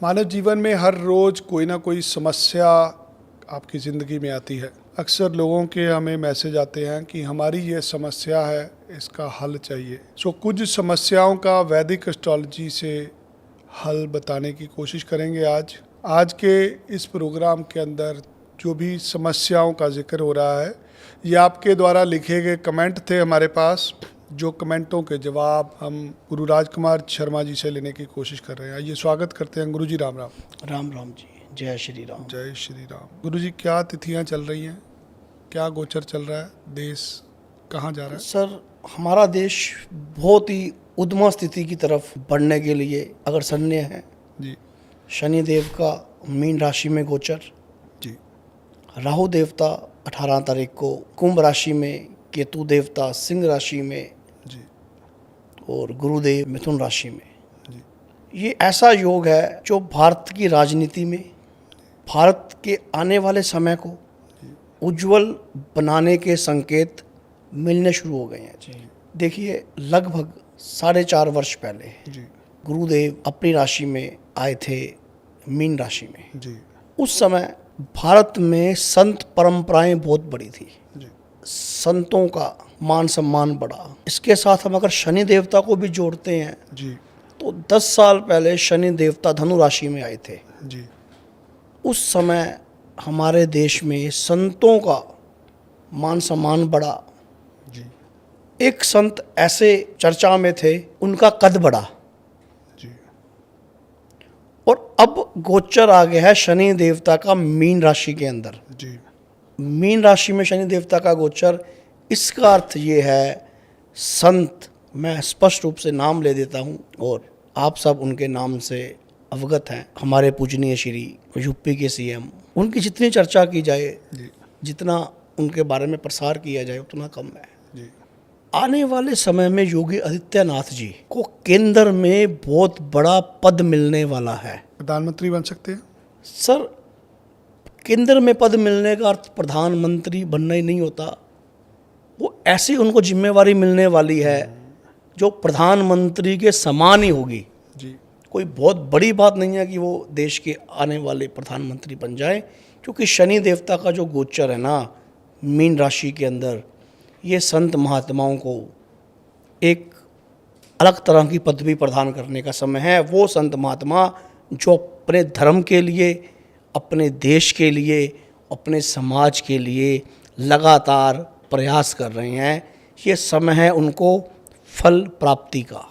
मानव जीवन में हर रोज कोई ना कोई समस्या आपकी ज़िंदगी में आती है। अक्सर लोगों के हमें मैसेज आते हैं कि हमारी ये समस्या है, इसका हल चाहिए। कुछ समस्याओं का वैदिक एस्ट्रोलॉजी से हल बताने की कोशिश करेंगे आज के इस प्रोग्राम के अंदर। जो भी समस्याओं का जिक्र हो रहा है, ये आपके द्वारा लिखे गए कमेंट थे हमारे पास, जो कमेंटों के जवाब हम गुरु राजकुमार शर्मा जी से लेने की कोशिश कर रहे हैं। आइए स्वागत करते हैं गुरु जी। राम राम। राम राम जी। जय श्री राम। जय श्री राम। गुरु जी, क्या तिथियां चल रही हैं, क्या गोचर चल रहा है, देश कहाँ जा रहा है? सर, हमारा देश बहुत ही उद्यम स्थिति की तरफ बढ़ने के लिए अग्रसर है जी। शनि देव का मीन राशि में गोचर, जी। राहु देवता 18 तारीख को कुंभ राशि में, केतु देवता सिंह राशि में जी। और गुरुदेव मिथुन राशि में। जी। ये ऐसा योग है जो भारत की राजनीति में भारत के आने वाले समय को उज्जवल बनाने के संकेत मिलने शुरू हो गए हैं जी। देखिए, लगभग 4.5 वर्ष पहले जी। गुरुदेव अपनी राशि में आए थे, मीन राशि में। जी। उस समय भारत में संत परंपराएं बहुत बड़ी थी, जी। संतों का मान सम्मान बढ़ा। इसके साथ हम अगर शनि देवता को भी जोड़ते हैं जी। तो 10 साल पहले शनि देवता धनु राशि में आए थे। जी। उस समय हमारे देश में संतों का मान सम्मान बढ़ा। जी। एक संत ऐसे चर्चा में थे, उनका कद बढ़ा। जी। और अब गोचर आ गया है शनि देवता का मीन राशि के अंदर। जी। मीन राशि में शनि देवता का गोचर, इसका अर्थ ये है, संत, मैं स्पष्ट रूप से नाम ले देता हूँ और आप सब उनके नाम से अवगत हैं। हमारे पूजनीय श्री यूपी के सीएम, उनकी जितनी चर्चा की जाए, जितना उनके बारे में प्रसार किया जाए, उतना कम है जी। आने वाले समय में योगी आदित्यनाथ जी को केंद्र में बहुत बड़ा पद मिलने वाला है। प्रधानमंत्री बन सकते हैं सर, केंद्र में पद मिलने का अर्थ प्रधानमंत्री बनना ही नहीं होता। वो ऐसी उनको जिम्मेवारी मिलने वाली है जो प्रधानमंत्री के समान ही होगी जी। कोई बहुत बड़ी बात नहीं है कि वो देश के आने वाले प्रधानमंत्री बन जाए, क्योंकि शनि देवता का जो गोचर है ना मीन राशि के अंदर, ये संत महात्माओं को एक अलग तरह की पदवी प्रदान करने का समय है। वो संत महात्मा जो अपने धर्म के लिए, अपने देश के लिए, अपने समाज के लिए लगातार प्रयास कर रहे हैं, ये समय है उनको फल प्राप्ति का।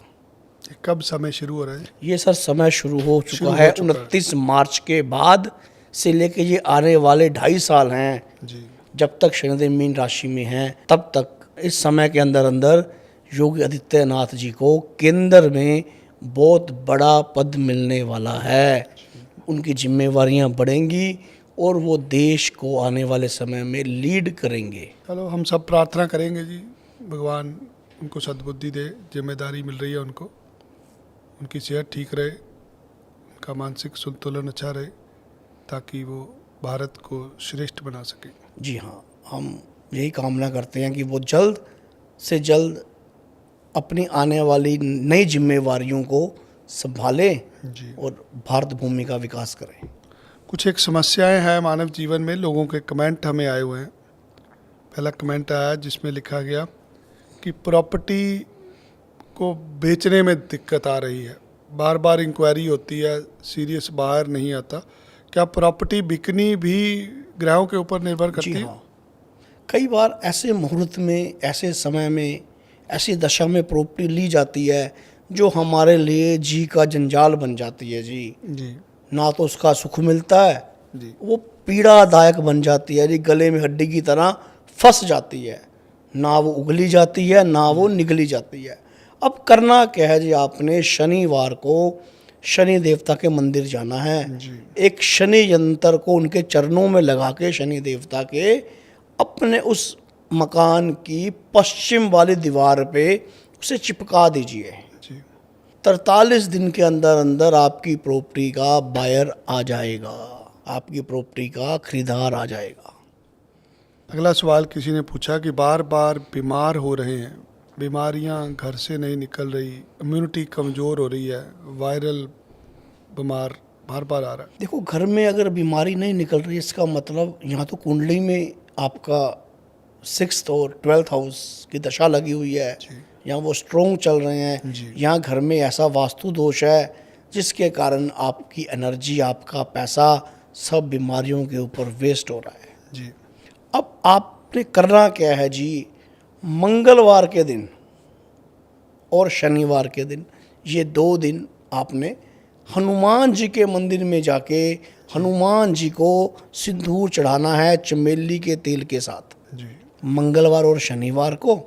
कब समय शुरू हो रहा है? ये सर समय शुरू हो चुका है 29 मार्च के बाद से लेके ये आने वाले 2.5 साल हैं जी। जब तक शनिदेव मीन राशि में हैं, तब तक इस समय के अंदर अंदर योगी आदित्यनाथ जी को केंद्र में बहुत बड़ा पद मिलने वाला है। उनकी जिम्मेवारियां बढ़ेंगी और वो देश को आने वाले समय में लीड करेंगे। चलो, हम सब प्रार्थना करेंगे जी, भगवान उनको सद्बुद्धि दे, जिम्मेदारी मिल रही है उनको, उनकी सेहत ठीक रहे, उनका मानसिक संतुलन अच्छा रहे, ताकि वो भारत को श्रेष्ठ बना सके। जी हाँ, हम यही कामना करते हैं कि वो जल्द से जल्द अपनी आने वाली नई जिम्मेवारियों को संभालें जी। और भारत भूमि का विकास करें। कुछ एक समस्याएं हैं मानव जीवन में, लोगों के कमेंट हमें आए हुए हैं। पहला कमेंट आया जिसमें लिखा गया कि प्रॉपर्टी को बेचने में दिक्कत आ रही है, बार बार इंक्वायरी होती है, सीरियस बाहर नहीं आता। क्या प्रॉपर्टी बिकनी भी ग्रहों के ऊपर निर्भर करती है? हाँ, कई बार ऐसे मुहूर्त में, ऐसे समय में, ऐसी दशा में प्रॉपर्टी ली जाती है जो हमारे लिए जी का जंजाल बन जाती है जी। जी। ना तो उसका सुख मिलता है जी। वो पीड़ादायक बन जाती है जी, गले में हड्डी की तरह फंस जाती है, ना वो उगली जाती है ना वो निगली जाती है। अब करना क्या है जी, आपने शनिवार को शनि देवता के मंदिर जाना है जी। एक शनि यंत्र को उनके चरणों में लगा के शनि देवता के अपने उस मकान की पश्चिम वाली दीवार पे उसे चिपका दीजिए। 43 दिन के अंदर अंदर आपकी प्रॉपर्टी का बायर आ जाएगा, आपकी प्रॉपर्टी का खरीदार आ जाएगा। अगला सवाल किसी ने पूछा कि बार बार बीमार हो रहे हैं, बीमारियां घर से नहीं निकल रही, इम्यूनिटी कमज़ोर हो रही है, वायरल बीमार बार बार आ रहा है। देखो, घर में अगर बीमारी नहीं निकल रही, इसका मतलब यहाँ तो कुंडली में आपका 6th और 12th हाउस की दशा लगी हुई है, यहाँ वो स्ट्रोंग चल रहे हैं, जी। यहाँ घर में ऐसा वास्तु दोष है जिसके कारण आपकी एनर्जी, आपका पैसा सब बीमारियों के ऊपर वेस्ट हो रहा है। जी अब आपने करना क्या है जी, मंगलवार के दिन और शनिवार के दिन, ये 2 दिन आपने हनुमान जी के मंदिर में जाके हनुमान जी को सिंदूर चढ़ाना है चमेली के तेल के साथ, जी मंगलवार और शनिवार को।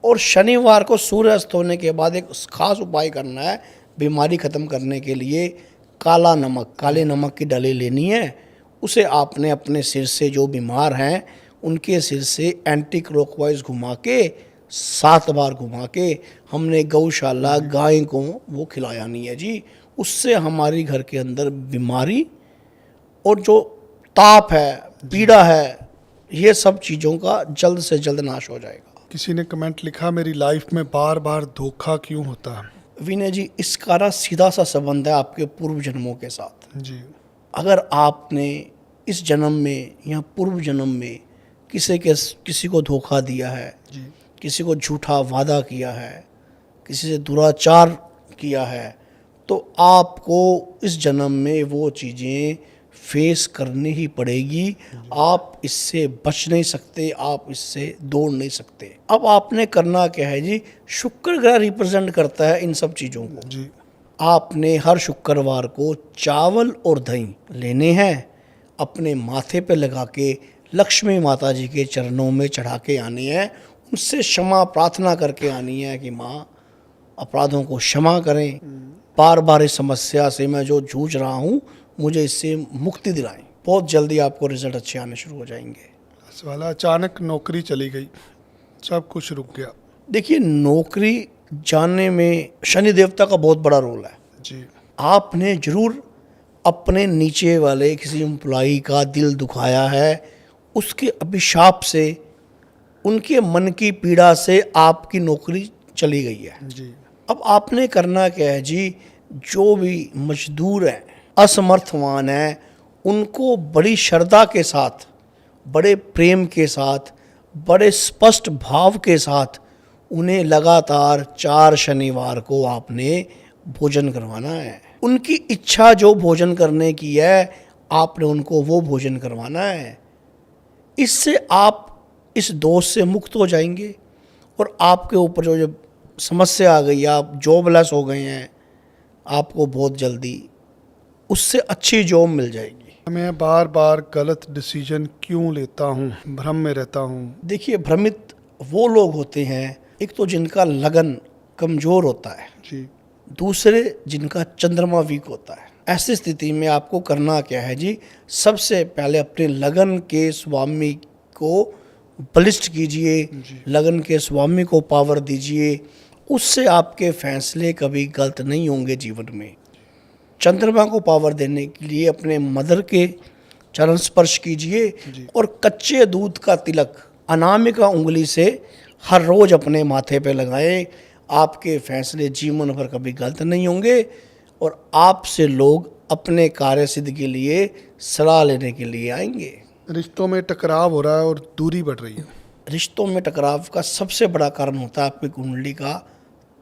और शनिवार को सूर्यास्त होने के बाद एक खास उपाय करना है बीमारी ख़त्म करने के लिए। काला नमक, काले नमक की डली लेनी है, उसे आपने अपने सिर से, जो बीमार हैं उनके सिर से एंटी क्लॉकवाइज घुमा के 7 बार घुमा के हमने गौशाला गाय को वो खिलाया नहीं है जी। उससे हमारी घर के अंदर बीमारी और जो ताप है, पीड़ा है, ये सब चीज़ों का जल्द से जल्द नाश हो जाएगा। किसी ने कमेंट लिखा, मेरी लाइफ में बार बार धोखा क्यों होता है? विनय जी, इसका सीधा सा संबंध है आपके पूर्व जन्मों के साथ। जी अगर आपने इस जन्म में या पूर्व जन्म में किसी को धोखा दिया है, जी किसी को झूठा वादा किया है, किसी से दुराचार किया है, तो आपको इस जन्म में वो चीज़ें फेस करनी ही पड़ेगी। आप इससे बच नहीं सकते, आप इससे दौड़ नहीं सकते। अब आपने करना क्या है जी, शुक्र ग्रह रिप्रेजेंट करता है इन सब चीज़ों को। जी आपने हर शुक्रवार को चावल और दही लेने हैं, अपने माथे पे लगा के लक्ष्मी माता जी के चरणों में चढ़ा के आनी है, उनसे क्षमा प्रार्थना करके आनी है कि माँ अपराधों को क्षमा करें, बार बार इस समस्या से मैं जो जूझ रहा हूँ मुझे इससे मुक्ति दिलाएं। बहुत जल्दी आपको रिजल्ट अच्छे आने शुरू हो जाएंगे। सवाल, अचानक नौकरी चली गई, सब कुछ रुक गया। देखिए, नौकरी जाने में शनि देवता का बहुत बड़ा रोल है। जी आपने जरूर अपने नीचे वाले किसी एम्प्लॉई का दिल दुखाया है, उसके अभिशाप से, उनके मन की पीड़ा से आपकी नौकरी चली गई है। जी अब आपने करना क्या है जी, जो भी मजदूर हैं, असमर्थवान हैं, उनको बड़ी श्रद्धा के साथ, बड़े प्रेम के साथ, बड़े स्पष्ट भाव के साथ उन्हें लगातार 4 शनिवार को आपने भोजन करवाना है। उनकी इच्छा जो भोजन करने की है, आपने उनको वो भोजन करवाना है। इससे आप इस दोष से मुक्त हो जाएंगे और आपके ऊपर जो समस्या आ गई, आप जॉबलेस हो गए हैं, आपको बहुत जल्दी उससे अच्छी जॉब मिल जाएगी। मैं बार बार गलत डिसीजन क्यों लेता हूँ, भ्रम में रहता हूँ। देखिए, भ्रमित वो लोग होते हैं, एक तो जिनका लगन कमज़ोर होता है, जी दूसरे जिनका चंद्रमा वीक होता है। ऐसी स्थिति में आपको करना क्या है जी, सबसे पहले अपने लगन के स्वामी को बलिष्ठ कीजिए, लगन के स्वामी को पावर दीजिए, उससे आपके फैसले कभी गलत नहीं होंगे जीवन में। चंद्रमा को पावर देने के लिए अपने मदर के चरण स्पर्श कीजिए और कच्चे दूध का तिलक अनामिका उंगली से हर रोज अपने माथे पे लगाएं। आपके फैसले जीवन भर कभी गलत नहीं होंगे और आपसे लोग अपने कार्य सिद्धि के लिए सलाह लेने के लिए आएंगे। रिश्तों में टकराव हो रहा है और दूरी बढ़ रही है। रिश्तों में टकराव का सबसे बड़ा कारण होता है आपकी कुंडली का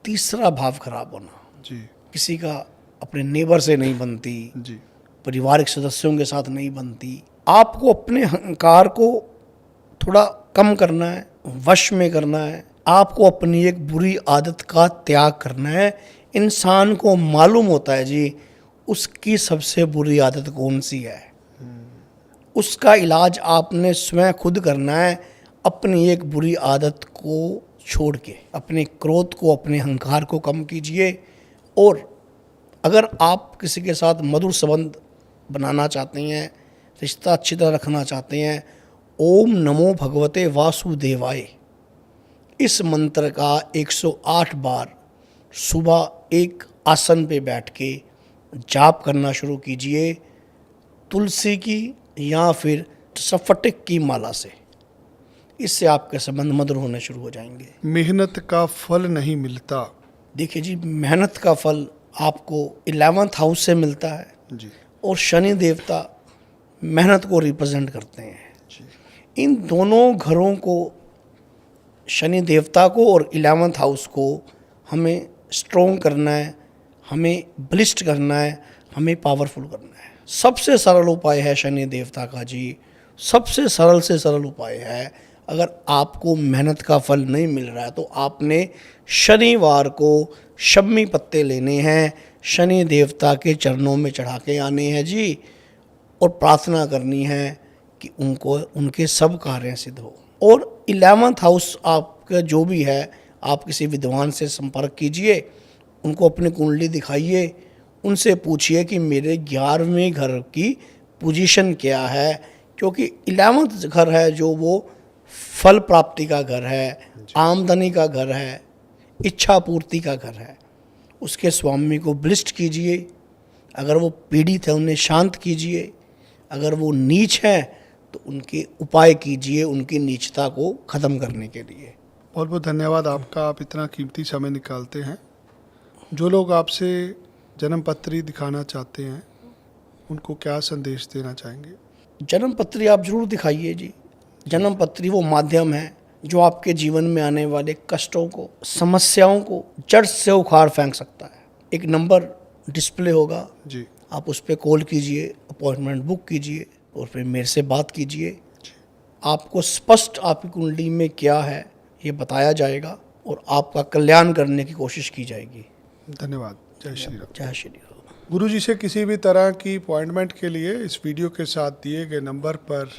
3रा भाव खराब होना। जी किसी का अपने नेबर से नहीं बनती, जी पारिवारिक सदस्यों के साथ नहीं बनती। आपको अपने अहंकार को थोड़ा कम करना है, वश में करना है। आपको अपनी एक बुरी आदत का त्याग करना है। इंसान को मालूम होता है जी उसकी सबसे बुरी आदत कौन सी है, उसका इलाज आपने स्वयं खुद करना है। अपनी एक बुरी आदत को छोड़ के अपने क्रोध को, अपने अहंकार को कम कीजिए। और अगर आप किसी के साथ मधुर संबंध बनाना चाहते हैं, रिश्ता अच्छी तरह रखना चाहते हैं, ओम नमो भगवते वासुदेवाय इस मंत्र का 108 बार सुबह एक आसन पे बैठ के जाप करना शुरू कीजिए, तुलसी की या फिर स्फटिक की माला से। इससे आपके संबंध मधुर होने शुरू हो जाएंगे। मेहनत का फल नहीं मिलता। देखिए जी, मेहनत का फल आपको 11th हाउस से मिलता है। जी और शनि देवता मेहनत को रिप्रेजेंट करते हैं। इन दोनों घरों को, शनि देवता को और 11th हाउस को हमें स्ट्रॉन्ग करना है, हमें बलिष्ठ करना है, हमें पावरफुल करना है। सबसे सरल उपाय है शनि देवता का जी, सबसे सरल से सरल उपाय है, अगर आपको मेहनत का फल नहीं मिल रहा है तो आपने शनिवार को शमी पत्ते लेने हैं, शनि देवता के चरणों में चढ़ा के आने हैं जी, और प्रार्थना करनी है कि उनको उनके सब कार्य सिद्ध हो। और 11th हाउस आपका जो भी है, आप किसी विद्वान से संपर्क कीजिए, उनको अपनी कुंडली दिखाइए, उनसे पूछिए कि मेरे 11वें घर की पोजीशन क्या है, क्योंकि 11th घर है जो वो फल प्राप्ति का घर है, आमदनी का घर है, इच्छा पूर्ति का घर है। उसके स्वामी को बलिष्ठ कीजिए, अगर वो पीड़ित है उन्हें शांत कीजिए, अगर वो नीच है तो उनके उपाय कीजिए उनकी नीचता को ख़त्म करने के लिए। बहुत बहुत धन्यवाद आपका, आप इतना कीमती समय निकालते हैं। जो लोग आपसे जन्म पत्री दिखाना चाहते हैं उनको क्या संदेश देना चाहेंगे? जन्म पत्री आप जरूर दिखाइए जी। जन्म पत्री वो माध्यम है जो आपके जीवन में आने वाले कष्टों को, समस्याओं को जड़ से उखाड़ फेंक सकता है। एक नंबर डिस्प्ले होगा जी, आप उस पर कॉल कीजिए, अपॉइंटमेंट बुक कीजिए और फिर मेरे से बात कीजिए। आपको स्पष्ट आपकी कुंडली में क्या है ये बताया जाएगा और आपका कल्याण करने की कोशिश की जाएगी। धन्यवाद। जय श्री राम। जय श्री राम। गुरुजी से किसी भी तरह की अपॉइंटमेंट के लिए इस वीडियो के साथ दिए गए नंबर पर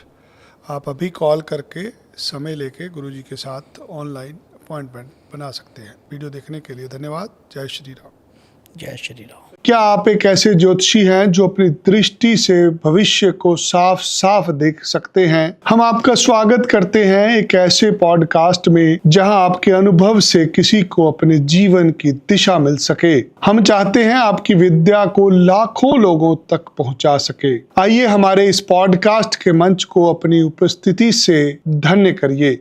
आप अभी कॉल करके समय लेके गुरुजी के साथ ऑनलाइन अपॉइंटमेंट बना सकते हैं। वीडियो देखने के लिए धन्यवाद। जय श्री राम। जय श्री राम। क्या आप एक ऐसे ज्योतिषी हैं जो अपनी दृष्टि से भविष्य को साफ साफ देख सकते हैं? हम आपका स्वागत करते हैं एक ऐसे पॉडकास्ट में जहां आपके अनुभव से किसी को अपने जीवन की दिशा मिल सके। हम चाहते हैं आपकी विद्या को लाखों लोगों तक पहुंचा सके। आइए हमारे इस पॉडकास्ट के मंच को अपनी उपस्थिति से धन्य करिए।